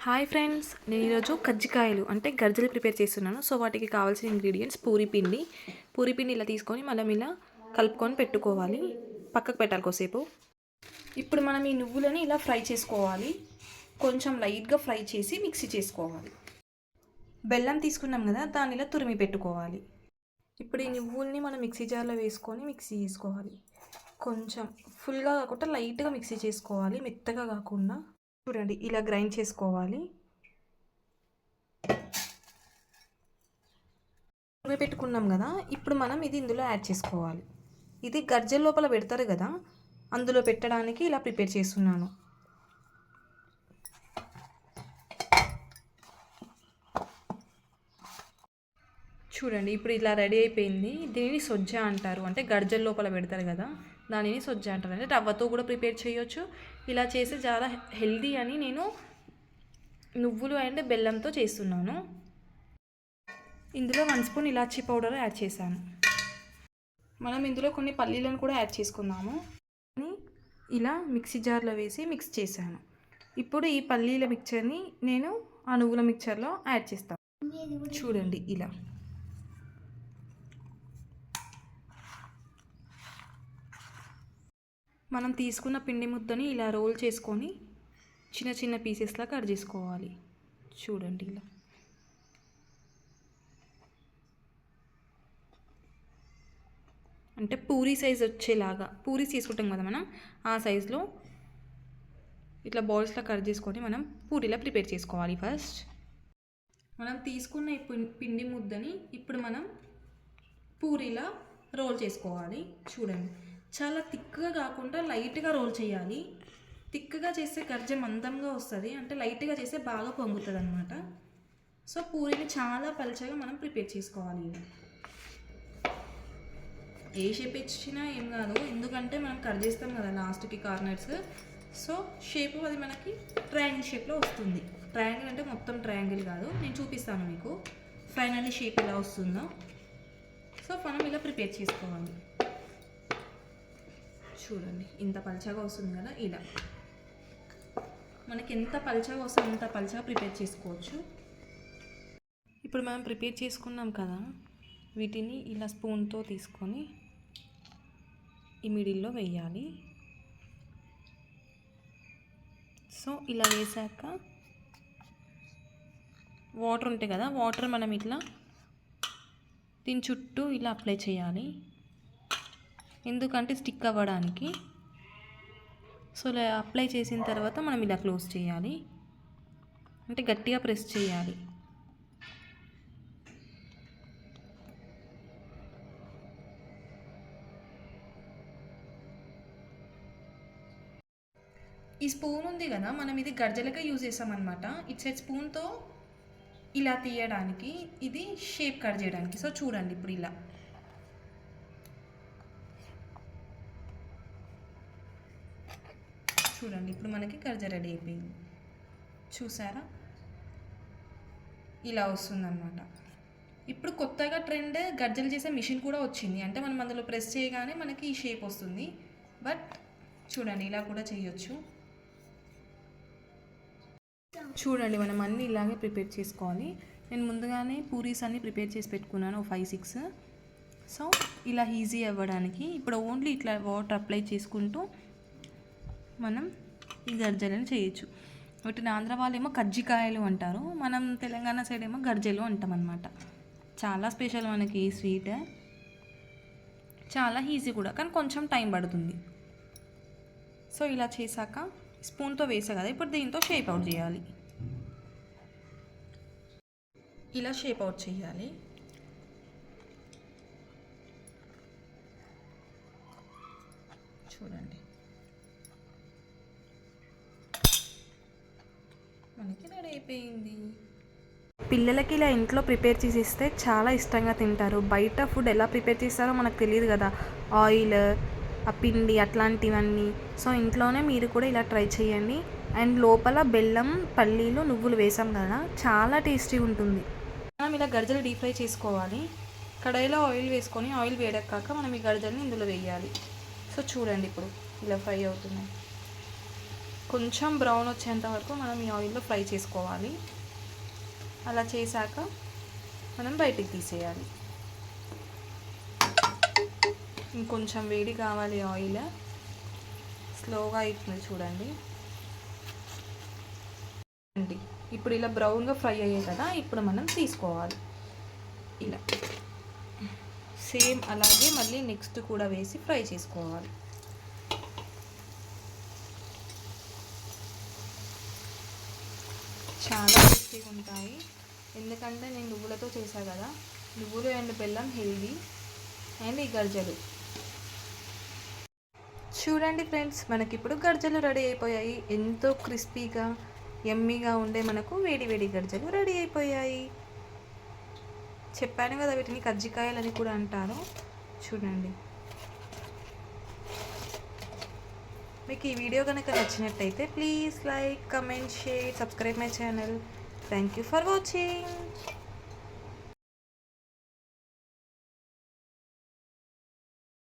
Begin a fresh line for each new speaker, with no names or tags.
Hi friends, నేను ఈరోజు కజ్జికాయలు అంటే గర్జలు ప్రిపేర్ చేస్తున్నాను. సో వాటికి కావాల్సిన ఇంగ్రీడియంట్స్ పూరి పిండి ఇలా తీసుకొని మనం ఇలా కలుపుకొని పెట్టుకోవాలి, పక్కకు పెట్టాలి కొద్దిసేపు. ఇప్పుడు మనం ఈ నువ్వులని ఇలా ఫ్రై చేసుకోవాలి, కొంచెం లైట్గా ఫ్రై చేసి మిక్సీ చేసుకోవాలి. బెల్లం తీసుకున్నాం కదా, దాన్ని ఇలా తురిమి పెట్టుకోవాలి. ఇప్పుడు ఈ నువ్వుల్ని మనం మిక్సీ జార్లో వేసుకొని మిక్సీ చేసుకోవాలి. కొంచెం ఫుల్గా కాకుండా లైట్గా మిక్సీ చేసుకోవాలి, మెత్తగా కాకుండా. చూడండి, ఇలా గ్రైండ్ చేసుకోవాలి. పెట్టుకున్నాం కదా, ఇప్పుడు మనం ఇది ఇందులో యాడ్ చేసుకోవాలి. ఇది గర్జల లోపల పెడతారు కదా, అందులో పెట్టడానికి ఇలా ప్రిపేర్ చేస్తున్నాను. చూడండి, ఇప్పుడు ఇలా రెడీ అయిపోయింది. దీనిని సొజ్జ అంటారు, అంటే గర్జల లోపల పెడతారు కదా, దానిని సొజ్జ అంటారు. అంటే రవ్వతో కూడా ప్రిపేర్ చేయొచ్చు. ఇలా చేసి చాలా హెల్దీ అని నేను నువ్వులు అండ్ బెల్లంతో చేస్తున్నాను. ఇందులో 1 స్పూన్ ఇలాచీ పౌడర్ యాడ్ చేశాను. మనం ఇందులో కొన్ని పల్లీలను కూడా యాడ్ చేసుకుందాము. ఇలా మిక్సీ జార్లో వేసి మిక్స్ చేశాను. ఇప్పుడు ఈ పల్లీల మిక్చర్ని నేను ఆ నువ్వుల మిక్చర్లో యాడ్ చేస్తాను. చూడండి, ఇలా మనం తీసుకున్న పిండి ముద్దని ఇలా రోల్ చేసుకొని చిన్న చిన్న పీసెస్లా కట్ చేసుకోవాలి. చూడండి, ఇలా అంటే పూరీ సైజ్ వచ్చేలాగా, పూరీస్ తీసుకుంటాం కదా మనం, ఆ సైజులో ఇట్లా బాల్స్లా కట్ చేసుకొని మనం పూరీలా ప్రిపేర్ చేసుకోవాలి. ఫస్ట్ మనం తీసుకున్న ఈ పిండి ముద్దని ఇప్పుడు మనం పూరీలా రోల్ చేసుకోవాలి. చూడండి, చాలా థిక్గా కాకుండా లైట్గా రోల్ చేయాలి. థిక్గా చేస్తే గర్జ మందంగా వస్తుంది, అంటే లైట్గా చేస్తే బాగా పొంగుతుంది అనమాట. సో పూరీని చాలా పలుచగా మనం ప్రిపేర్ చేసుకోవాలి. ఏ షేప్ ఇచ్చినా ఏం కాదు, ఎందుకంటే మనం కట్ చేస్తాం కదా లాస్ట్కి కార్నర్స్. సో షేప్ అది మనకి ట్రయాంగిల్ షేప్లో వస్తుంది. ట్రయాంగిల్ అంటే మొత్తం ట్రయాంగిల్ కాదు, నేను చూపిస్తాను మీకు ఫైనల్లీ షేప్ ఎలా వస్తుందో. సో మనం ఇలా ప్రిపేర్ చేసుకోవాలి. చూడండి, ఇంత పలుచగా వస్తుంది కదా, ఇలా మనకి ఎంత పలుచగా వస్తుంది అంత పలుచగా ప్రిపేర్ చేసుకోవచ్చు. ఇప్పుడు మనం ప్రిపేర్ చేసుకున్నాం కదా, వీటిని ఇలా స్పూన్తో తీసుకొని ఈ మిడిల్లో వేయాలి. సో ఇలా వేసాక వాటర్ ఉంటాయి కదా, వాటర్ మనం ఇట్లా దీని చుట్టూ ఇలా అప్లై చేయాలి, ఎందుకంటే స్టిక్ అవ్వడానికి. సో ఇలా అప్లై చేసిన తర్వాత మనం ఇలా క్లోజ్ చేయాలి, అంటే గట్టిగా ప్రెస్ చేయాలి. ఈ స్పూన్ ఉంది కదా, మనం ఇది గర్జలకే యూజ్ చేస్తామన్నమాట. ఇటు సైడ్ స్పూన్తో ఇలా తీయడానికి, ఇది షేప్ కట్ చేయడానికి. సో చూడండి, ఇప్పుడు ఇలా చూడండి, ఇప్పుడు మనకి గర్జ రెడీ అయిపోయింది. చూసారా, ఇలా వస్తుందన్నమాట. ఇప్పుడు కొత్తగా ట్రెండ్ గర్జలు చేసే మిషన్ కూడా వచ్చింది, అంటే మనం అందులో ప్రెస్ చేయగానే మనకి ఈ షేప్ వస్తుంది. బట్ చూడండి, ఇలా కూడా చేయొచ్చు. చూడండి, మనం అన్నీ ఇలాగే ప్రిపేర్ చేసుకోవాలి. నేను ముందుగానే పూరీస్ అన్నీ ప్రిపేర్ చేసి పెట్టుకున్నాను, 5-6. సో ఇలా ఈజీ అవ్వడానికి ఇప్పుడు ఓన్లీ ఇట్లా వాటర్ అప్లై చేసుకుంటూ మనం ఈ గర్జలను చేయొచ్చు. వీటిని ఆంధ్ర వాళ్ళు ఏమో కజ్జికాయలు అంటారు, మనం తెలంగాణ సైడ్ ఏమో గర్జలు అంటాం అన్నమాట. చాలా స్పెషల్ మనకి ఈ స్వీట్, చాలా ఈజీ కూడా, కానీ కొంచెం టైం పడుతుంది. సో ఇలా చేశాక స్పూన్తో వేసా కదా, ఇప్పుడు దీంతో షేప్ అవుట్ చేయాలి. ఇలా షేప్ అవుట్ చేయాలి. చూడండి, మనకి రెడీ అయిపోయింది. పిల్లలకి ఇలా ఇంట్లో ప్రిపేర్ చేసి ఇస్తే చాలా ఇష్టంగా తింటారు. బయట ఫుడ్ ఎలా ప్రిపేర్ చేస్తారో మనకు తెలియదు కదా, ఆయిల్, ఆ పిండి అట్లాంటివన్నీ. సో ఇంట్లోనే మీరు కూడా ఇలా ట్రై చేయండి. అండ్ లోపల బెల్లం, పల్లీలు, నువ్వులు వేసాం కదా, చాలా టేస్టీ ఉంటుంది. మనం ఇలా గర్జలు డీప్ ఫ్రై చేసుకోవాలి. కడాయిలో ఆయిల్ వేసుకొని ఆయిల్ వేడెక్కాక మనం ఈ గర్జల్ని ఇందులో వేయాలి. సో చూడండి, ఇప్పుడు ఇలా ఫ్రై అవుతున్నాయి. కొంచెం బ్రౌన్ వచ్చేంత వరకు మనం ఈ ఆయిల్లో ఫ్రై చేసుకోవాలి. అలా చేశాక మనం బయటికి తీసేయాలి. ఇంకొంచెం వేడి కావాలి ఆయిల్. స్లోగా అవుతుంది చూడండి. ఇప్పుడు ఇలా బ్రౌన్గా ఫ్రై అయ్యాయి కదా, ఇప్పుడు మనం తీసుకోవాలి. ఇలా సేమ్ అలాగే మళ్ళీ నెక్స్ట్ కూడా వేసి ఫ్రై చేసుకోవాలి. చాలా టేస్టీగా ఉంటాయి. ఎందుకంటే నేను నువ్వులతో చేశా కదా. నువ్వులు అండ్ బెల్లం హెల్దీ. అండ్ ఈ గర్జలు చూడండి ఫ్రెండ్స్, మనకిప్పుడు గర్జలు రెడీ అయిపోయాయి. ఎంతో క్రిస్పీగా యమ్మీగా ఉండే మనకు వేడి వేడి గర్జలు రెడీ అయిపోయాయి. చెప్పాను కదా వీటిని కజ్జికాయలు అని కూడా అంటారు. చూడండి. మీకు ఈ వీడియో కనుక నచ్చినట్టయితే please like, comment, share, subscribe my channel. Thank you for watching.